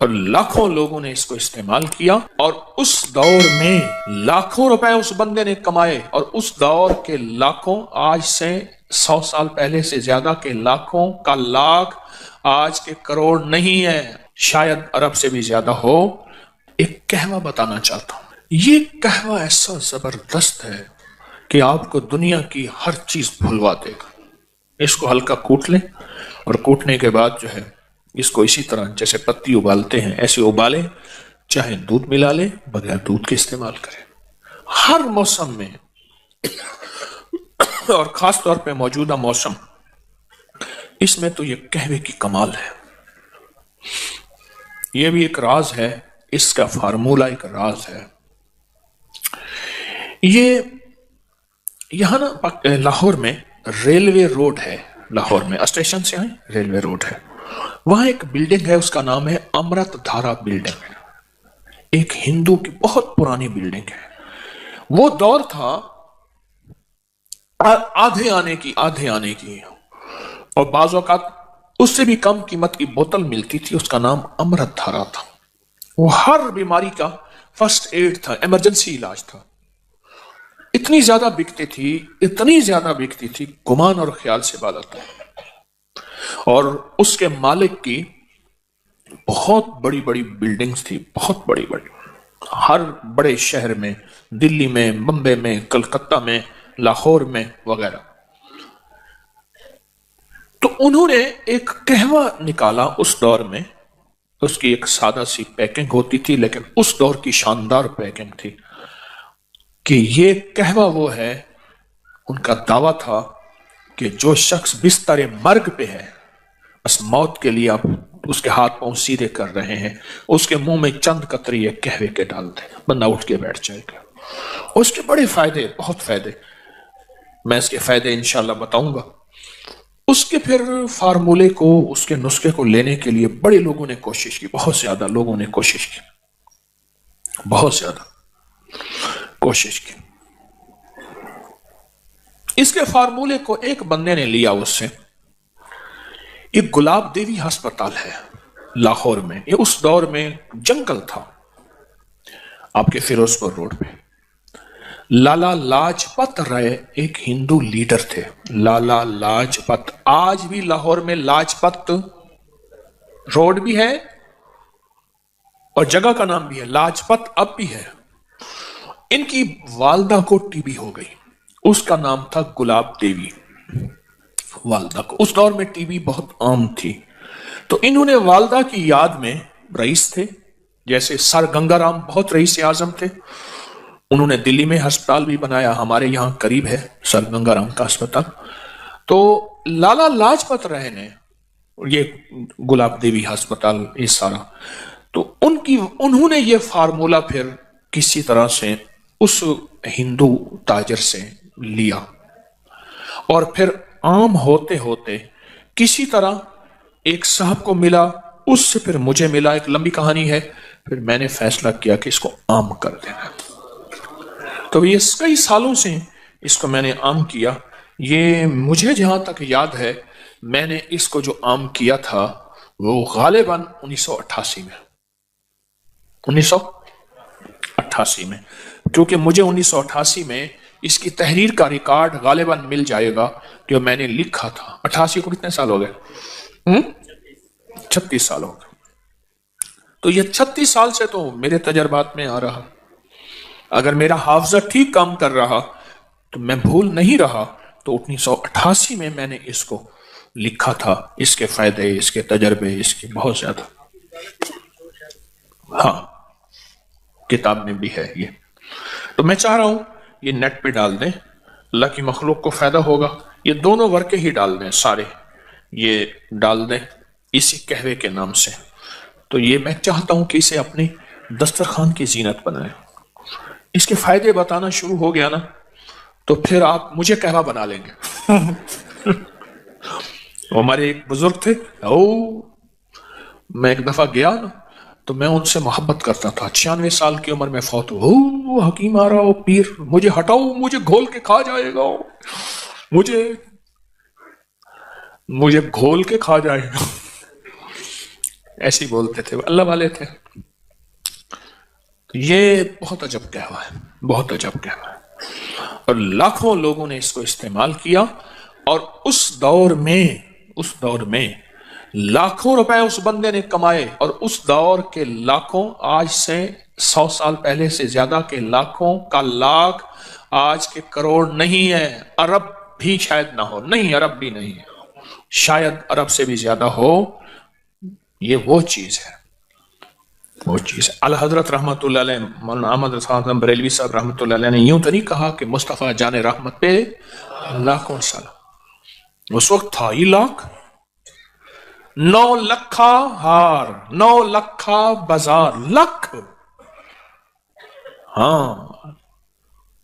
اور لاکھوں لوگوں نے اس کو استعمال کیا، اور اس دور میں لاکھوں روپے اس بندے نے کمائے، اور اس دور کے لاکھوں آج سے 100 سال پہلے سے زیادہ کے لاکھوں کا لاکھ آج کے کروڑ نہیں ہے، شاید ارب سے بھی زیادہ ہو۔ ایک قہوہ بتانا چاہتا ہوں، یہ قہوہ ایسا زبردست ہے کہ آپ کو دنیا کی ہر چیز بھلوا دے گا۔ اس کو ہلکا کوٹ لیں، اور کوٹنے کے بعد جو ہے اس کو اسی طرح جیسے پتی ابالتے ہیں ایسے ابالیں، چاہے دودھ ملا لیں، بغیر دودھ کے استعمال کریں ہر موسم میں، اور خاص طور پہ موجودہ موسم، اس میں تو یہ قہوے کی کمال ہے۔ یہ بھی ایک راز ہے، اس کا فارمولہ ایک راز ہے۔ یہ یہاں نا لاہور میں ریلوے روڈ ہے، لاہور میں اسٹیشن سے آئیں ریلوے روڈ ہے، وہاں ایک بلڈنگ ہے، اس کا نام ہے امرت دھارا بلڈنگ، ایک ہندو کی بہت پرانی بلڈنگ ہے۔ وہ دور تھا آدھے آنے کی، اور بعض اوقات اس سے بھی کم قیمت کی بوتل ملتی تھی، اس کا نام امرت دھارا تھا۔ وہ ہر بیماری کا فرسٹ ایڈ تھا، ایمرجنسی علاج تھا۔ اتنی زیادہ بکتی تھی گمان اور خیال سے بالا تھا، اور اس کے مالک کی بہت بڑی بڑی بلڈنگز تھی، بہت بڑی بڑی، ہر بڑے شہر میں، دلی میں، بمبے میں، کلکتہ میں، لاہور میں وغیرہ۔ تو انہوں نے ایک قہوہ نکالا اس دور میں، اس کی ایک سادہ سی پیکنگ ہوتی تھی، لیکن اس دور کی شاندار پیکنگ تھی کہ یہ قہوہ وہ ہے۔ ان کا دعویٰ تھا کہ جو شخص بستر مرگ پہ ہے، بس موت کے لیے آپ اس کے ہاتھ پاؤں سیدھے کر رہے ہیں، اس کے منہ میں چند قطرے قہوے کے ڈال دیں، بندہ اٹھ کے بیٹھ جائے گا۔ اس کے بڑے فائدے، بہت فائدے، میں اس کے فائدے انشاءاللہ بتاؤں گا۔ اس کے پھر فارمولے کو، اس کے نسخے کو لینے کے لیے بڑے لوگوں نے کوشش کی، بہت زیادہ لوگوں نے کوشش کی، بہت زیادہ کوشش کی۔ اس کے فارمولے کو ایک بندے نے لیا اس سے، ایک گلاب دیوی ہسپتال ہے لاہور میں، یہ اس دور میں جنگل تھا، آپ کے فیروز پور روڈ پہ۔ لالا لاجپت رائے ایک ہندو لیڈر تھے، لالا لاجپت۔ آج بھی لاہور میں لاجپت روڈ بھی ہے اور جگہ کا نام بھی ہے، لاجپت اب بھی ہے۔ ان کی والدہ کو ٹی بی ہو گئی، اس کا نام تھا گلاب دیوی والدہ کو۔ اس دور میں ٹی بی بہت عام تھی، تو انہوں نے والدہ کی یاد میں، رئیس تھے جیسے سر گنگا رام بہت رئیس اعظم تھے، انہوں نے دلی میں ہسپتال بھی بنایا، ہمارے یہاں قریب ہے سر گنگا رام کا ہسپتال۔ تو لالا لاجپت رائے نے یہ گلاب دیوی ہسپتال، یہ سارا، تو انہوں نے یہ فارمولہ پھر کسی طرح سے اس ہندو تاجر سے لیا، اور پھر عام ہوتے ہوتے کسی طرح ایک صاحب کو ملا، اس سے پھر مجھے ملا، ایک لمبی کہانی ہے، پھر میں نے فیصلہ کیا کہ اس کو عام کر دینا۔ تو یہ کئی سالوں سے اس کو میں نے عام کیا۔ یہ مجھے جہاں تک یاد ہے، میں نے اس کو جو عام کیا تھا وہ غالباً 1988 میں، 1988 میں، کیونکہ مجھے 1988 میں اس کی تحریر کا ریکارڈ غالباً مل جائے گا جو میں نے لکھا تھا۔ 88 کو کتنے سال ہو گئے؟ 36 سال ہو گئے۔ تو یہ 36 سال سے تو میرے تجربات میں آ رہا، اگر میرا حافظہ ٹھیک کام کر رہا تو میں بھول نہیں رہا، تو 1988 میں میں نے اس کو لکھا تھا، اس کے فائدے، اس کے تجربے، اس کے بہت زیادہ۔ ہاں، کتاب میں بھی ہے یہ۔ تو میں چاہ رہا ہوں یہ نیٹ پہ ڈال دیں، اللہ کی مخلوق کو فائدہ ہوگا۔ یہ دونوں ورقے ہی ڈال دیں، سارے یہ ڈال دیں اسی قہوے کے نام سے۔ تو یہ میں چاہتا ہوں کہ اسے اپنی دسترخوان کی زینت بنائیں۔ اس کے فائدے بتانا شروع ہو گیا نا، تو پھر آپ مجھے قہوہ بنا لیں گے۔ ہمارے ایک بزرگ تھے، میں ایک دفعہ گیا نا، تو میں ان سے محبت کرتا تھا، 96 سال کی عمر میں فوت ہو، حکیم آ رہا ہو، پیر، مجھے ہٹاؤ، مجھے گھول کے کھا جائے گا، مجھے گھول کے کھا جائے گا۔ ایسے ہی بولتے تھے، اللہ والے تھے. یہ بہت عجب کہوا ہے، بہت عجب کہوا ہے، اور لاکھوں لوگوں نے اس کو استعمال کیا. اور اس دور میں لاکھوں روپے اس بندے نے کمائے، اور اس دور کے لاکھوں، آج سے 100 سال پہلے سے زیادہ کے لاکھوں کا لاکھ آج کے کروڑ نہیں ہے، ارب بھی شاید نہ ہو، نہیں ارب بھی نہیں ہے، شاید ارب سے بھی زیادہ ہو. یہ وہ چیز ہے، وہ چیز ہے. الحضرت رحمت اللہ علیہ، مولانا احمد رضا بریلوی صاحب رحمت اللہ علیہ نے یوں تو نہیں کہا کہ مصطفیٰ جان رحمت پہ لاکھوں سلام. اس وقت تھا ہی لاکھ، 9 لکھا ہار، 9 لکھا بازار، لکھ. ہاں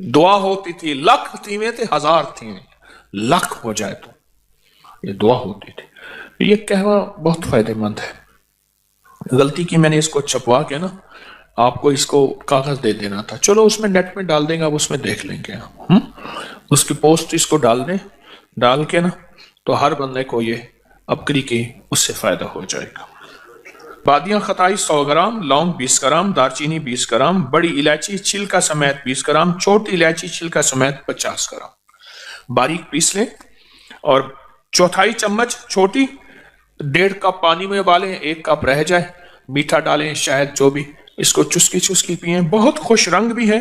دعا ہوتی تھی، لکھ تھیویں تھے، ہزار تھیویں، لکھ ہو جائے تو یہ دعا ہوتی تھی. یہ کہوا بہت فائدہ مند ہے. غلطی کی میں نے اس کو چھپوا کے نا آپ کو اس کو کاغذ دے دینا تھا. چلو اس میں نیٹ میں ڈال دیں گے، اب اس میں دیکھ لیں گے. اس کی پوسٹ اس کو ڈال دیں، ڈال کے نا تو ہر بندے کو یہ ابکری کی اس سے فائدہ ہو جائے گا. بادیاں خطائی 100 گرام، لونگ 20 گرام، دارچینی 20 گرام، بڑی الائچی چھلکا سمیت 20 گرام، چھوٹی الائچی چھلکا سمیت 50 گرام باریک پیس لیں. اور چوتھائی چمچ چھوٹی 1.5 کپ پانی میں ابالیں، 1 کپ رہ جائے، میٹھا ڈالیں، شہد جو بھی، اس کو چسکی چسکی پئیں. بہت خوش رنگ بھی ہے،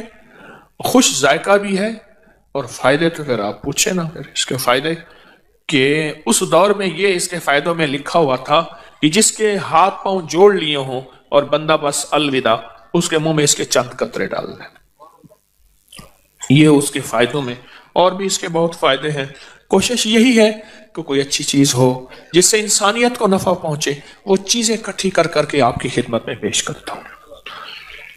خوش ذائقہ بھی ہے. اور فائدے تو پھر آپ پوچھیں نا، پھر اس کے فائدے کہ اس دور میں یہ اس کے فائدوں میں لکھا ہوا تھا کہ جس کے ہاتھ پاؤں جوڑ لیے ہوں اور بندہ بس الوداع، اس کے منہ میں اس کے چند قطرے ڈال دیں. یہ اس کے فائدوں میں، اور بھی اس کے بہت فائدے ہیں. کوشش یہی ہے کہ کوئی اچھی چیز ہو جس سے انسانیت کو نفع پہنچے، وہ چیزیں اکٹھی کر کر کے آپ کی خدمت میں پیش کرتا ہوں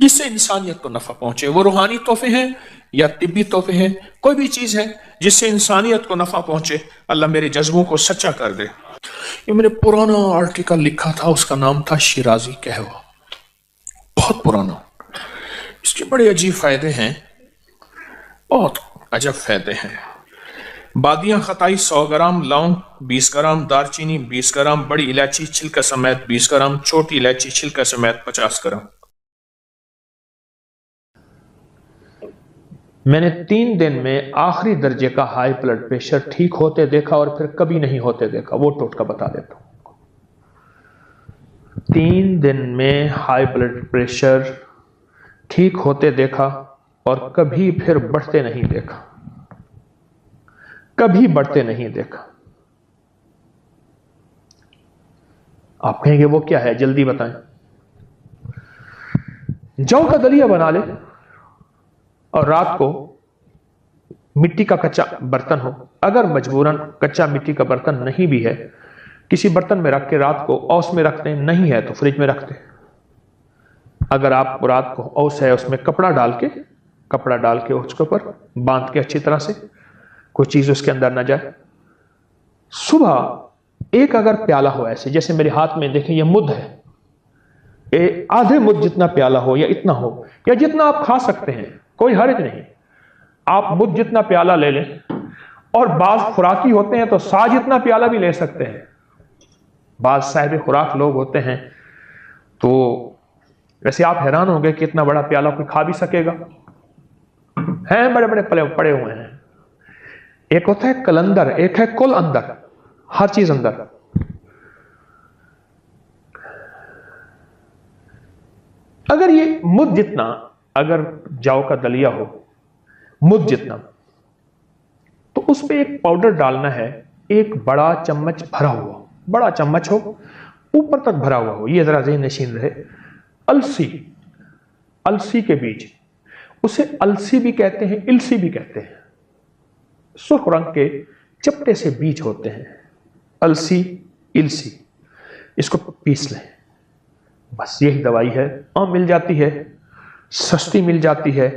جس سے انسانیت کو نفع پہنچے. وہ روحانی تحفے ہیں یا طبی تحفے ہیں، کوئی بھی چیز ہے جس سے انسانیت کو نفع پہنچے، اللہ میرے جذبوں کو سچا کر دے. یہ میں نے پرانا آرٹیکل لکھا تھا، اس کا نام تھا شیرازی کہوا، بہت پرانا. اس کے بڑے عجیب فائدے ہیں، بہت عجب فائدے ہیں. بادیاں خطائی 100 گرام، لونگ 20 گرام، دارچینی 20 گرام، بڑی الائچی چھلکا سمیت 20 گرام، چھوٹی الائچی چھلکا سمیت 50 گرام. میں نے 3 دن میں آخری درجے کا ہائی بلڈ پریشر ٹھیک ہوتے دیکھا اور پھر کبھی نہیں ہوتے دیکھا. وہ ٹوٹکا بتا دیتا ہوں. 3 دن میں ہائی بلڈ پریشر ٹھیک ہوتے دیکھا اور کبھی پھر بڑھتے نہیں دیکھا، کبھی بڑھتے نہیں دیکھا. آپ کہیں گے وہ کیا ہے، جلدی بتائیں. جو کا دلیا بنا لے اور رات کو مٹی کا کچا برتن ہو، اگر مجبوراً کچا مٹی کا برتن نہیں بھی ہے، کسی برتن میں رکھ کے رات کو اوس میں رکھتے ہیں، نہیں ہے تو فریج میں رکھتے. اگر آپ رات کو اوس ہے اس میں کپڑا ڈال کے اس کے اوپر باندھ کے اچھی طرح سے کوئی چیز اس کے اندر نہ جائے. صبح ایک اگر پیالہ ہو ایسے جیسے میرے ہاتھ میں دیکھیں یہ مد ہے، آدھے مد جتنا پیالہ ہو یا اتنا ہو یا جتنا آپ کھا سکتے ہیں، کوئی حرج نہیں. آپ مد جتنا پیالہ لے لیں، اور بعض خوراکی ہوتے ہیں تو سا جتنا پیالہ بھی لے سکتے ہیں. بعض صاحب خوراک لوگ ہوتے ہیں تو ویسے آپ حیران ہوں گے کہ اتنا بڑا پیالہ کوئی کھا بھی سکے گا. ہیں بڑے بڑے پڑے ہوئے ہیں. ایک ہوتا ہے کلندر، ایک ہے کل اندر، ہر چیز اندر. اگر یہ مد جتنا، اگر جو کا دلیا ہو مد جتنا، تو اس پہ ایک پاؤڈر ڈالنا ہے، ایک بڑا چمچ بھرا ہوا، بڑا چمچ ہو اوپر تک بھرا ہوا ہو. یہ ذرا ذہن نشین رہے. السی کے بیج، اسے السی بھی کہتے ہیں، السی بھی کہتے ہیں. سرخ رنگ کے چپٹے سے بیج ہوتے ہیں، السی اس کو پیس لیں. بس یہی دوائی ہے. مل جاتی ہے، سستی مل جاتی ہے،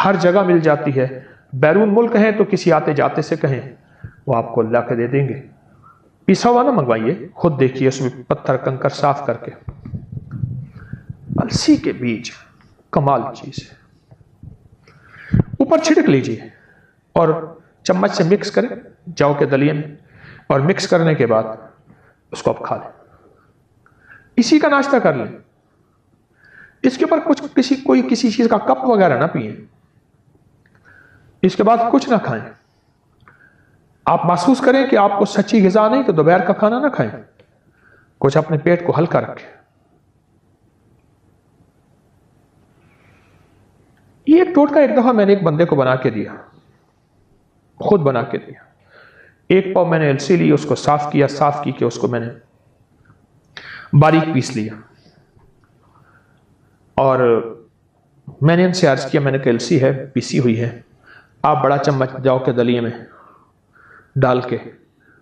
ہر جگہ مل جاتی ہے. بیرون ملک ہیں تو کسی آتے جاتے سے کہیں، وہ آپ کو لا کے دے دیں گے. پیسا ہوا نہ منگوائیے، خود دیکھیے اس میں پتھر کنکر صاف کر کے. السی کے بیج کمال چیز ہے. اوپر چھڑک لیجیے اور چمچ سے مکس کریں جو کے دلیے میں، اور مکس کرنے کے بعد اس کو آپ کھا لیں. اسی کا ناشتہ کر لیں، اس کے اوپر کسی چیز کا کپ وغیرہ نہ پئیں، اس کے بعد کچھ نہ کھائیں۔ آپ محسوس کریں کہ آپ کو سچی غذا نہیں تو دوپہر کا کھانا نہ کھائیں، کچھ اپنے پیٹ کو ہلکا رکھیں۔ یہ ایک ٹوٹکا ایک دفعہ میں نے ایک بندے کو بنا کے دیا، خود بنا کے دیا۔ ایک پاؤ میں نے السی لی، اس کو صاف کیا، صاف کی کہ اس کو میں نے باریک پیس لیا، اور میں نے ان سے عرض کیا، میں نے کہا السی ہے، پیسی ہوئی ہے، آپ بڑا چمچ جاؤ کے دلیے میں ڈال کے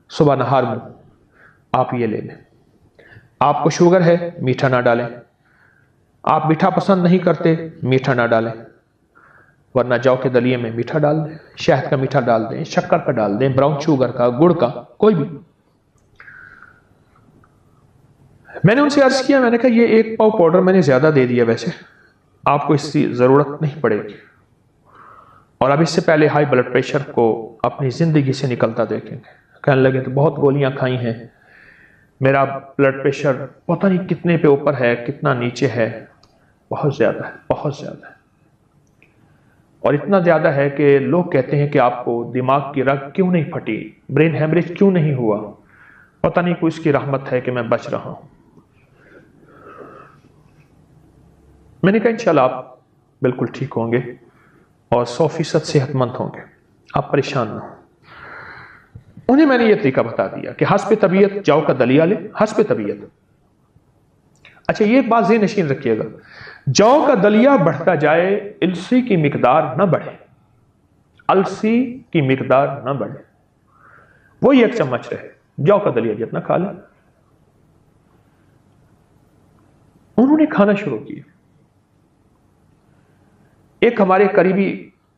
صبح نہار میں آپ یہ لے لیں۔ آپ کو شوگر ہے، میٹھا نہ ڈالیں، آپ میٹھا پسند نہیں کرتے، میٹھا نہ ڈالیں، ورنہ جاؤ کے دلیے میں میٹھا ڈال دیں، شہد کا میٹھا ڈال دیں، شکر کا ڈال دیں، براؤن شوگر کا، گڑ کا، کوئی بھی۔ میں نے ان سے عرض کیا، میں نے کہا یہ ایک پاؤ پاؤڈر میں نے زیادہ دے دیا، ویسے آپ کو اس کی ضرورت نہیں پڑے گی، اور اب اس سے پہلے ہائی بلڈ پریشر کو اپنی زندگی سے نکلتا دیکھیں گے۔ کہنے لگے تو بہت گولیاں کھائی ہیں، میرا بلڈ پریشر پتہ نہیں کتنے پہ اوپر ہے، کتنا نیچے ہے، بہت زیادہ ہے، بہت زیادہ ہے، اور اتنا زیادہ ہے کہ لوگ کہتے ہیں کہ آپ کو دماغ کی رگ کیوں نہیں پھٹی، برین ہیمریج کیوں نہیں ہوا، پتہ نہیں کوئی اس کی رحمت ہے کہ میں بچ رہا ہوں۔ میں نے کہا انشاءاللہ آپ بالکل ٹھیک ہوں گے اور 100% صحت مند ہوں گے، آپ پریشان نہ ہوں۔ انہیں میں نے یہ طریقہ بتا دیا کہ حسب طبیعت جاؤ کا دلیا لے، حسب طبیعت۔ اچھا یہ بات ذہن نشین رکھیے گا، جاؤ کا دلیا بڑھتا جائے، السی کی مقدار نہ بڑھے، السی کی مقدار نہ بڑھے، وہی ایک چمچ رہے، جاؤ کا دلیا جتنا کھا لیں۔ انہوں نے کھانا شروع کیا۔ ایک ہمارے قریبی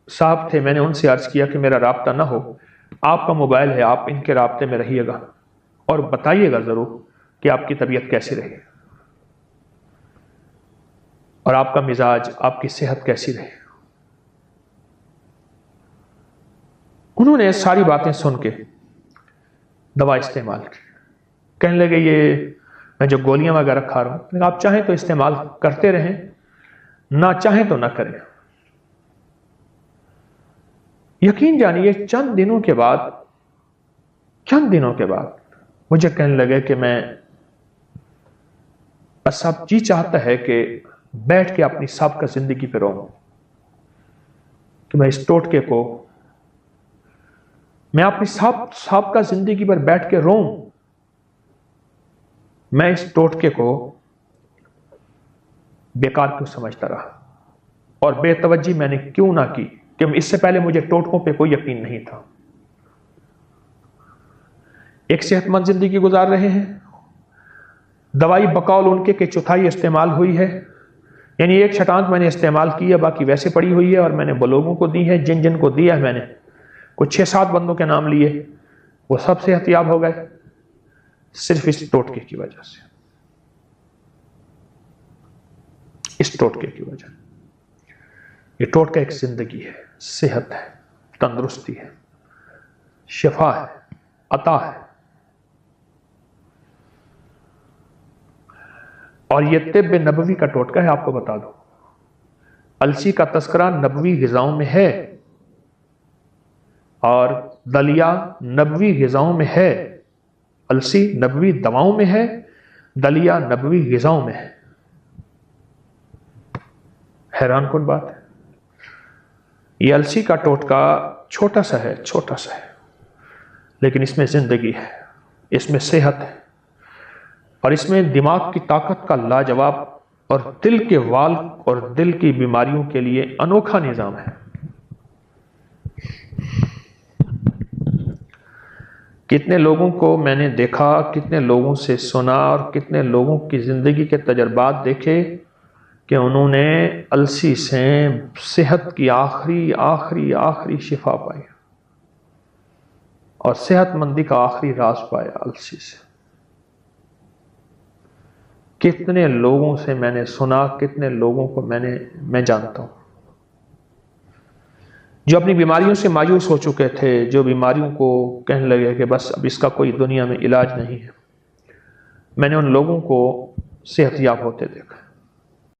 صاحب تھے، میں نے ان سے عرض کیا کہ میرا رابطہ نہ ہو، آپ کا موبائل ہے، آپ ان کے رابطے میں رہیے گا اور بتائیے گا ضرور کہ آپ کی طبیعت کیسی رہی اور آپ کا مزاج، آپ کی صحت کیسی رہی۔ انہوں نے ساری باتیں سن کے دوا استعمال کی، کہنے لگے یہ میں جو گولیاں وغیرہ کھا رہا ہوں، آپ چاہیں تو استعمال کرتے رہیں، نہ چاہیں تو نہ کریں۔ یقین جانیے چند دنوں کے بعد مجھے کہنے لگے کہ میں بس اب جی چاہتا ہے کہ بیٹھ کے اپنی سابقہ زندگی پہ رہوں، کہ میں اس ٹوٹکے کو، میں اپنی سابقہ زندگی پر بیٹھ کے رہوں، میں اس ٹوٹکے کو بیکار کیوں سمجھتا رہا اور بے توجہی میں نے کیوں نہ کی، کہ اس سے پہلے مجھے ٹوٹکوں پہ کوئی یقین نہیں تھا۔ ایک صحت مند زندگی گزار رہے ہیں، دوائی بقول ان کے چوتھائی استعمال ہوئی ہے، یعنی ایک چھٹانک میں نے استعمال کی ہے، باقی ویسے پڑی ہوئی ہے، اور میں نے وہ لوگوں کو دی ہے جن جن کو دیا ہے، میں نے کچھ 6-7 بندوں کے نام لیے، وہ سب صحت یاب ہو گئے صرف اس ٹوٹکے کی وجہ سے، اس ٹوٹکے کی وجہ۔ یہ ٹوٹکا ایک زندگی ہے، صحت ہے، تندرستی ہے، شفا ہے، عطا ہے، اور یہ طب نبوی کا ٹوٹکا ہے۔ آپ کو بتا دو، السی کا تذکرہ نبوی غذاؤں میں ہے اور دلیا نبوی غذاؤں میں ہے، السی نبوی دواؤں میں ہے، دلیا نبوی غذاؤں میں ہے۔ حیران کن بات ہے، یہ السی کا ٹوٹکا چھوٹا سا ہے، لیکن اس میں زندگی ہے، اس میں صحت ہے، اور اس میں دماغ کی طاقت کا لاجواب اور دل کے وال اور دل کی بیماریوں کے لیے انوکھا نظام ہے۔ کتنے لوگوں کو میں نے دیکھا، کتنے لوگوں سے سنا، اور کتنے لوگوں کی زندگی کے تجربات دیکھے کہ انہوں نے السی سے صحت کی آخری شفا پائی، اور صحت مندی کا آخری راز پایا السی سے۔ کتنے لوگوں سے میں نے سنا، کتنے لوگوں کو میں جانتا ہوں جو اپنی بیماریوں سے مایوس ہو چکے تھے، جو بیماریوں کو کہنے لگے کہ بس اب اس کا کوئی دنیا میں علاج نہیں ہے۔ میں نے ان لوگوں کو صحت یاب ہوتے دیکھا۔